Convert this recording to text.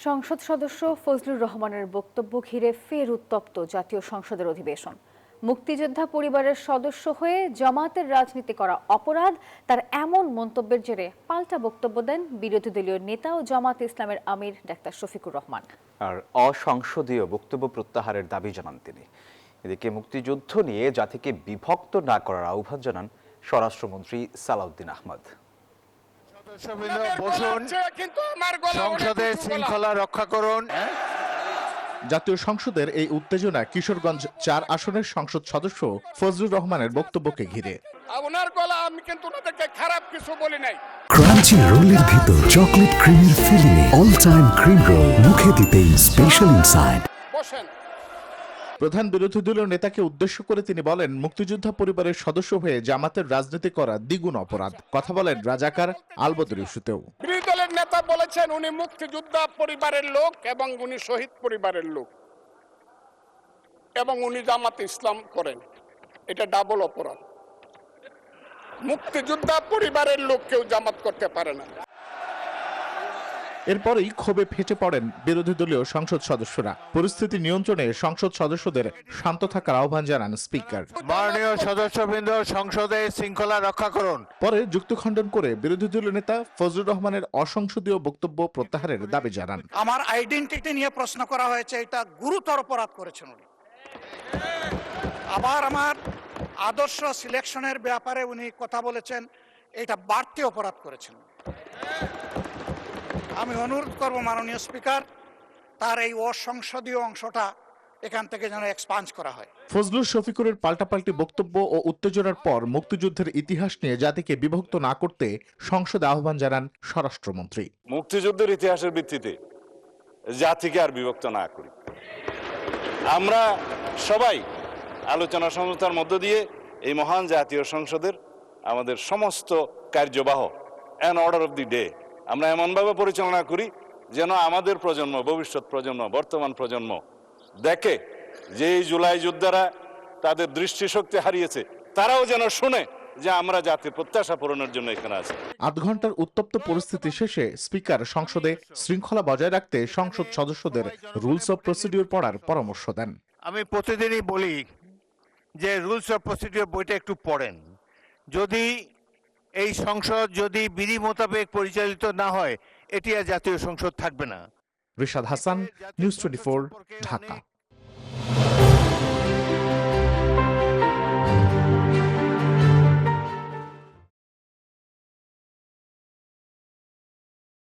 সংসদ সদস্য ফজলুর রহমানের বক্তব্য ঘিরে ফের উত্তপ্ত জাতীয় সংসদের অধিবেশন। মুক্তিযোদ্ধা পরিবারের সদস্য হয়ে জামাতের রাজনীতি করা অপরাধ, তার এমন মন্তব্যের জেরে পাল্টা বক্তব্য দেন বিরোধী দলীয় নেতা ও জামাত ইসলামের আমির ডাক্তার শফিকুর রহমান। আর অসংসদীয় বক্তব্য প্রত্যাহারের দাবি জানান তিনি। এদিকে মুক্তিযুদ্ধ নিয়ে জাতিকে বিভক্ত না করার আহ্বান জানান স্বরাষ্ট্রমন্ত্রী সালাউদ্দিন আহমদ। সংসদের শৃঙ্খলা রক্ষা করুন। জাতীয় সংসদের এই উত্তেজনা কিশোরগঞ্জ ৪ আসনের সংসদ সদস্য ফজলুর রহমানের বক্তব্যকে ঘিরে। ওনার গলা আমি কিন্তু ওনাদেরকে খারাপ কিছু বলি নাই। ক্রাঞ্চি রোলের ভিতর চকলেট ক্রিমের ফিলিংয়ে অল টাইম ক্রিম রোল, মুখে দিতেই স্পেশাল ইনসাইড। বসেন। প্রধান বিরোধী দলীয় নেতাকে উদ্দেশ্য করে তিনি বলেন, মুক্তিযোদ্ধা পরিবারের সদস্য হয়ে জামাতের রাজনীতি করা দ্বিগুণ অপরাধ। কথা বলেন রাজাকার আলবদর ইস্যুতেও। বিরোধী দলের নেতা বলেছেন উনি মুক্তিযোদ্ধা পরিবারের লোক এবং উনি শহীদ পরিবারের লোক এবং উনি জামাতে ইসলাম করেন। এটা ডাবল অপরাধ। মুক্তিযোদ্ধা পরিবারের লোক কেউ জামাত করতে পারে না। এরপরেই ক্ষোভে ফেটে পড়েন বিরোধী দলীয় সংসদ সদস্যরা। পরিস্থিতি নিয়ন্ত্রণে সংসদ সদস্যদের শান্ত থাকার আহ্বান জানান স্পিকার। মাননীয় সদস্যবৃন্দ, সংসদে শৃঙ্খলা রক্ষা করুন। পরে যুক্তি খণ্ডন করে বিরোধী দলীয় নেতা ফজলুর রহমানের অসংসদীয় বক্তব্য প্রত্যাহারের দাবি জানান। আমার আইডেন্টিটি নিয়ে প্রশ্ন করা হয়েছে, এটা গুরুতর অপরাধ করেছেন উনি। আবার আমার আদর্শ সিলেকশনের ব্যাপারে উনি কথা বলেছেন, এটা বাড়তি অপরাধ করেছেন। আমি অনুরোধ করব মাননীয় স্পিকার, তার এই অসংসদীয় অংশটা এখান থেকে যেন এক্সপান্স করা হয়। ফজলুর শফিকুরের পাল্টাপাল্টি বক্তব্য ও উত্তেজনার পর মুক্তিযুদ্ধের ইতিহাস নিয়ে জাতিকে বিভক্ত না করতে সংসদে আহ্বান জানান স্বরাষ্ট্রমন্ত্রী। মুক্তিযুদ্ধের ইতিহাসের ভিত্তিতে জাতিকে আর বিভক্ত না করি। আমরা সবাই আলোচনা সমঝোতার মধ্য দিয়ে এই মহান জাতীয় সংসদের আমাদের সমস্ত কার্যবাহ an order of the day আমরা এমনভাবে পরিচালনা করি যেন আমাদের প্রজন্ম, ভবিষ্যৎ প্রজন্ম, বর্তমান প্রজন্ম দেখে যে এই জুলাই যোদ্ধারা তাদের দৃষ্টিশক্তি হারিয়েছে, তারাও যেন শুনে যে আমরা জাতির প্রত্যাশা পূরণের জন্য এখানে আছি। ৮ ঘন্টার উত্তপ্ত পরিস্থিতি শেষে স্পিকার সংসদে শৃঙ্খলা বজায় রাখতে সংসদ সদস্যদের রুলস অব প্রসিডিউর পড়ার পরামর্শ দেন। আমি প্রতিদিনই বলি যে রুলস অফ প্রসিডিউর বইটা একটু পড়েন। যদি এই সংসদ যদি বিধি মোতাবেক পরিচালিত না হয়, এটি আর জাতীয় সংসদ থাকবে না। রিশাদ হাসান, নিউজ 24, ঢাকা।